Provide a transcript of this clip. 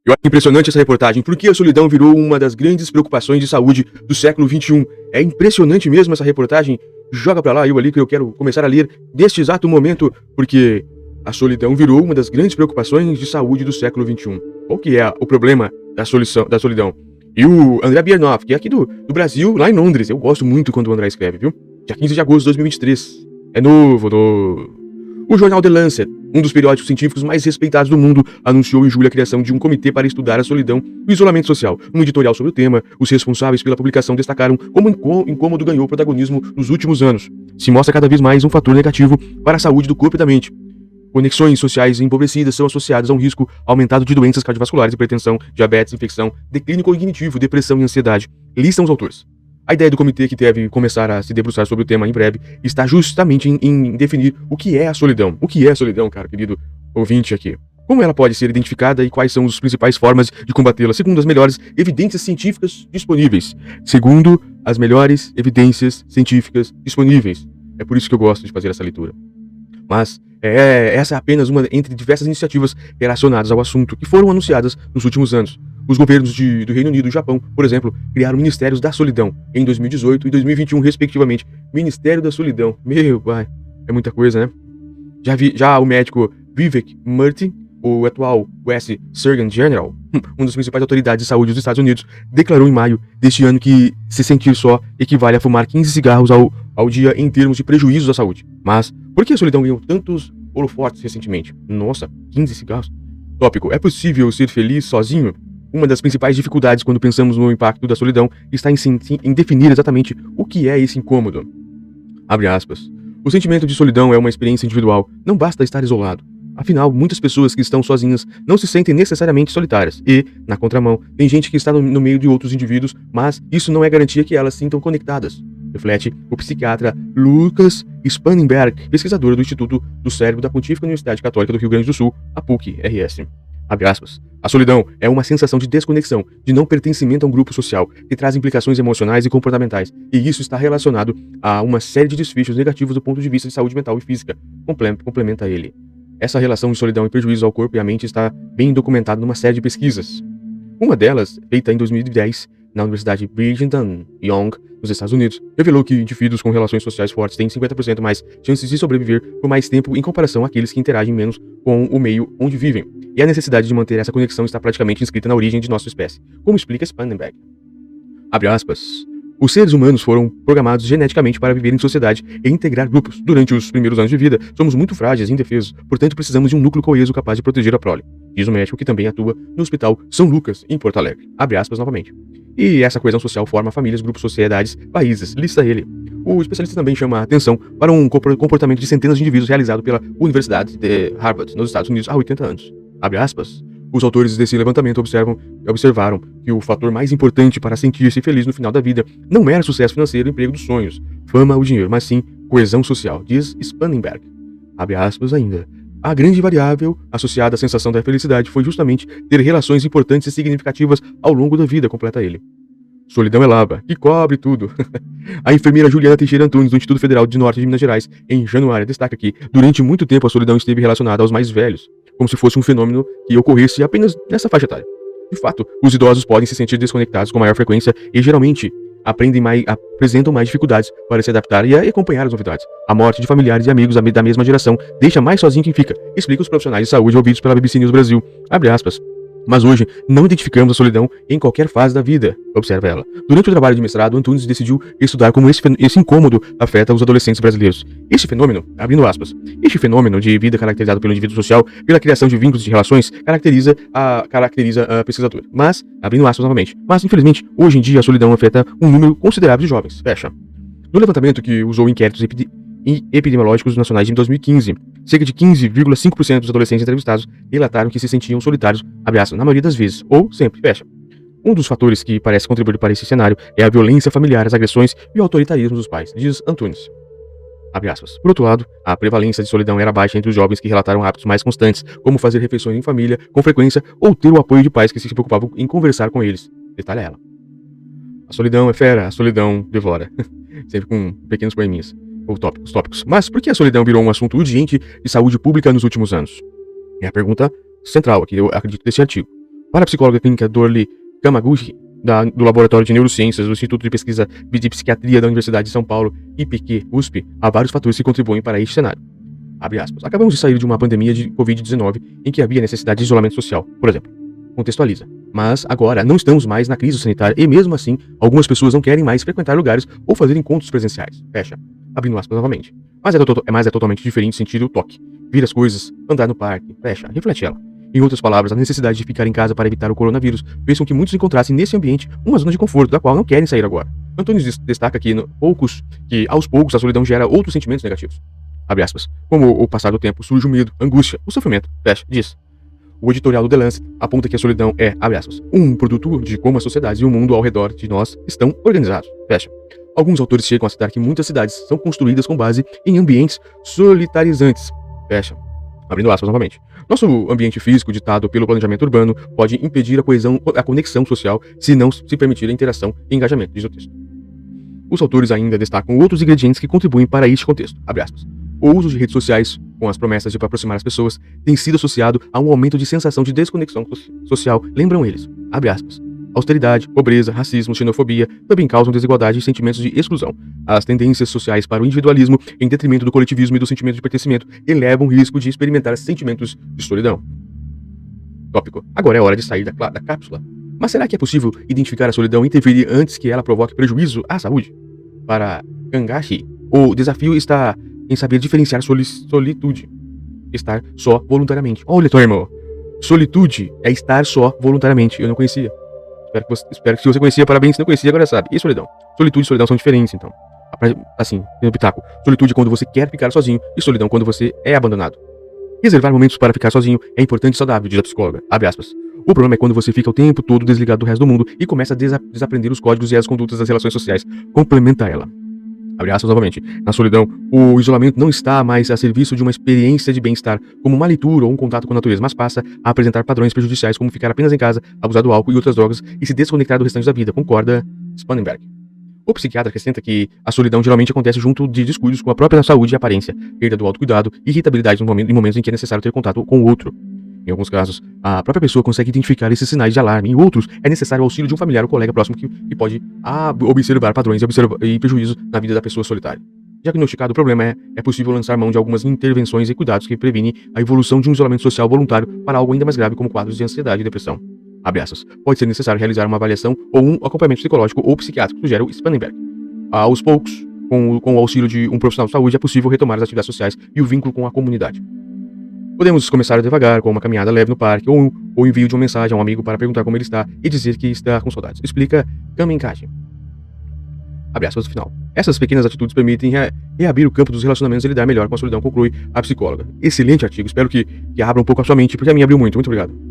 Eu acho impressionante essa reportagem, porque a solidão virou uma das grandes preocupações de saúde do século XXI. É impressionante mesmo essa reportagem. Joga pra lá eu ali que eu quero começar a ler neste exato momento, porque a solidão virou uma das grandes preocupações de saúde do século XXI. Qual que é o problema da solidão? E o André Biernoff, que é aqui do Brasil, lá em Londres. Eu gosto muito quando o André escreve, viu? Dia 15 de agosto de 2023. É novo. O jornal The Lancet, um dos periódicos científicos mais respeitados do mundo, anunciou em julho a criação de um comitê para estudar a solidão e o isolamento social. Um editorial sobre o tema, os responsáveis pela publicação destacaram como o incômodo ganhou protagonismo nos últimos anos. Se mostra cada vez mais um fator negativo para a saúde do corpo e da mente. Conexões sociais empobrecidas são associadas a um risco aumentado de doenças cardiovasculares, hipertensão, diabetes, infecção, declínio cognitivo, depressão e ansiedade. Listam os autores. A ideia do comitê, que deve começar a se debruçar sobre o tema em breve, está justamente em definir o que é a solidão. O que é a solidão, cara, querido ouvinte aqui? Como ela pode ser identificada e quais são as principais formas de combatê-la, segundo as melhores evidências científicas disponíveis. É por isso que eu gosto de fazer essa leitura. Mas essa é apenas uma entre diversas iniciativas relacionadas ao assunto que foram anunciadas nos últimos anos. Os governos do Reino Unido e do Japão, por exemplo, criaram Ministérios da Solidão em 2018 e 2021, respectivamente. Ministério da Solidão. Meu pai, é muita coisa, né? Já o médico Vivek Murthy, o atual US Surgeon General, uma das principais autoridades de saúde dos Estados Unidos, declarou em maio deste ano que se sentir só equivale a fumar 15 cigarros ao dia em termos de prejuízos à saúde. Mas por que a solidão ganhou tantos holofotes recentemente? Nossa, 15 cigarros? Tópico: é possível ser feliz sozinho? Uma das principais dificuldades quando pensamos no impacto da solidão está em definir exatamente o que é esse incômodo. Abre aspas. O sentimento de solidão é uma experiência individual, não basta estar isolado. Afinal, muitas pessoas que estão sozinhas não se sentem necessariamente solitárias e, na contramão, tem gente que está no meio de outros indivíduos, mas isso não é garantia que elas se sintam conectadas. Reflete o psiquiatra Lucas Spangenberg, pesquisador do Instituto do Cérebro da Pontífica Universidade Católica do Rio Grande do Sul, a PUC-RS. Abre aspas. A solidão é uma sensação de desconexão, de não pertencimento a um grupo social, que traz implicações emocionais e comportamentais, e isso está relacionado a uma série de desfechos negativos do ponto de vista de saúde mental e física. Complementa ele. Essa relação de solidão e prejuízo ao corpo e à mente está bem documentada numa série de pesquisas. Uma delas, feita em 2010 na Universidade Brigham Young, nos Estados Unidos, revelou que indivíduos com relações sociais fortes têm 50% mais chances de sobreviver por mais tempo em comparação àqueles que interagem menos com o meio onde vivem. E a necessidade de manter essa conexão está praticamente inscrita na origem de nossa espécie, como explica Spangenberg. Abre aspas. Os seres humanos foram programados geneticamente para viver em sociedade e integrar grupos. Durante os primeiros anos de vida, somos muito frágeis e indefesos, portanto precisamos de um núcleo coeso capaz de proteger a prole, diz o médico que também atua no Hospital São Lucas, em Porto Alegre. Abre aspas novamente. E essa coesão social forma famílias, grupos, sociedades, países, lista ele. O especialista também chama a atenção para um comportamento de centenas de indivíduos realizado pela Universidade de Harvard, nos Estados Unidos, há 80 anos. Abre aspas. Os autores desse levantamento observaram que o fator mais importante para sentir-se feliz no final da vida não era sucesso financeiro, emprego dos sonhos, fama ou dinheiro, mas sim coesão social, diz Spangenberg. Abre aspas ainda. A grande variável associada à sensação da felicidade foi justamente ter relações importantes e significativas ao longo da vida, completa ele. Solidão é lava, que cobre tudo. A enfermeira Juliana Teixeira Antunes, do Instituto Federal de Norte de Minas Gerais, em Januário, destaca que, durante muito tempo, a solidão esteve relacionada aos mais velhos, como se fosse um fenômeno que ocorresse apenas nessa faixa etária. De fato, os idosos podem se sentir desconectados com maior frequência e, geralmente, apresentam mais dificuldades para se adaptar e acompanhar as novidades. A morte de familiares e amigos da mesma geração deixa mais sozinho quem fica, explica os profissionais de saúde ouvidos pela BBC News Brasil. Abre aspas. Mas hoje, não identificamos a solidão em qualquer fase da vida, observa ela. Durante o trabalho de mestrado, Antunes decidiu estudar como esse incômodo afeta os adolescentes brasileiros. Este fenômeno, abrindo aspas, este fenômeno de vida caracterizado pelo indivíduo social, pela criação de vínculos de relações, caracteriza a pesquisadora. Mas, abrindo aspas novamente, mas infelizmente, hoje em dia a solidão afeta um número considerável de jovens. Fecha. No levantamento que usou inquéritos epidemiológicos nacionais de 2015, cerca de 15,5% dos adolescentes entrevistados relataram que se sentiam solitários, abre aspas, na maioria das vezes, ou sempre, fecha. Um dos fatores que parece contribuir para esse cenário é a violência familiar, as agressões e o autoritarismo dos pais, diz Antunes. Abre aspas. Por outro lado, a prevalência de solidão era baixa entre os jovens que relataram hábitos mais constantes, como fazer refeições em família com frequência ou ter o apoio de pais que se preocupavam em conversar com eles. Detalha ela. A solidão é fera, a solidão devora. Sempre com pequenos poeminhas. Ou tópicos. Mas por que a solidão virou um assunto urgente de saúde pública nos últimos anos? É a pergunta central aqui, eu acredito, desse artigo. Para a psicóloga clínica Dorli Kamaguchi, do Laboratório de Neurociências do Instituto de Pesquisa de Psiquiatria da Universidade de São Paulo, IPQ-USP, há vários fatores que contribuem para este cenário. Abre aspas. Acabamos de sair de uma pandemia de Covid-19 em que havia necessidade de isolamento social, por exemplo. Contextualiza. Mas agora não estamos mais na crise sanitária e mesmo assim, algumas pessoas não querem mais frequentar lugares ou fazer encontros presenciais. Fecha. Abrindo aspas novamente. Mas é totalmente diferente sentir o toque, vir as coisas, andar no parque. Fecha. Reflete ela. Em outras palavras, a necessidade de ficar em casa para evitar o coronavírus fez com que muitos encontrassem nesse ambiente uma zona de conforto da qual não querem sair agora. Antônio destaca que aos poucos a solidão gera outros sentimentos negativos. Abre aspas. Como o passar do tempo surge o medo, a angústia, o sofrimento. Fecha. Diz. O editorial do The Lancet aponta que a solidão é, abre aspas, um produto de como a sociedade e o mundo ao redor de nós estão organizados. Fecha. Alguns autores chegam a citar que muitas cidades são construídas com base em ambientes solitarizantes. Fecha. Abrindo aspas novamente. Nosso ambiente físico, ditado pelo planejamento urbano, pode impedir a conexão social se não se permitir a interação e engajamento, diz o texto. Os autores ainda destacam outros ingredientes que contribuem para este contexto. Abre aspas. O uso de redes sociais, com as promessas de aproximar as pessoas, tem sido associado a um aumento de sensação de desconexão social, lembram eles. Abre aspas. Austeridade, pobreza, racismo, xenofobia também causam desigualdade e sentimentos de exclusão. As tendências sociais para o individualismo, em detrimento do coletivismo e do sentimento de pertencimento, elevam o risco de experimentar sentimentos de solidão. Tópico. Agora é hora de sair da cápsula. Mas será que é possível identificar a solidão e interferir antes que ela provoque prejuízo à saúde? Para Kangashi, o desafio está em saber diferenciar solitude. Estar só voluntariamente. Olha, irmão. Solitude é estar só voluntariamente. Eu não conhecia. Espero que se você conhecia, parabéns. Se não conhecia, agora sabe. E solidão? Solitude e solidão são diferentes, então. Assim, tem um pitaco. Solitude é quando você quer ficar sozinho e solidão quando você é abandonado. Reservar momentos para ficar sozinho é importante e saudável, diz a psicóloga. Abre aspas. O problema é quando você fica o tempo todo desligado do resto do mundo e começa a desaprender os códigos e as condutas das relações sociais. Complementa ela. Abre aspas novamente. Na solidão, o isolamento não está mais a serviço de uma experiência de bem-estar, como uma leitura ou um contato com a natureza, mas passa a apresentar padrões prejudiciais como ficar apenas em casa, abusar do álcool e outras drogas e se desconectar do restante da vida, concorda Spangenberg. O psiquiatra acrescenta que a solidão geralmente acontece junto de descuidos com a própria saúde e aparência, perda do autocuidado e irritabilidade em momentos em que é necessário ter contato com o outro. Em alguns casos, a própria pessoa consegue identificar esses sinais de alarme. Em outros, é necessário o auxílio de um familiar ou colega próximo que pode observar padrões e prejuízos na vida da pessoa solitária. Diagnosticado o problema, é possível lançar mão de algumas intervenções e cuidados que previnem a evolução de um isolamento social voluntário para algo ainda mais grave como quadros de ansiedade e depressão. Abre aspas. Pode ser necessário realizar uma avaliação ou um acompanhamento psicológico ou psiquiátrico, sugere o Spangenberg. Aos poucos, com o auxílio de um profissional de saúde, é possível retomar as atividades sociais e o vínculo com a comunidade. Podemos começar devagar, com uma caminhada leve no parque, ou o envio de uma mensagem a um amigo para perguntar como ele está e dizer que está com saudades. Explica Kamenkaji. Abre aspas no final. Essas pequenas atitudes permitem reabrir o campo dos relacionamentos e lidar melhor com a solidão, conclui a psicóloga. Excelente artigo, espero que abra um pouco a sua mente, porque a minha abriu muito. Muito obrigado.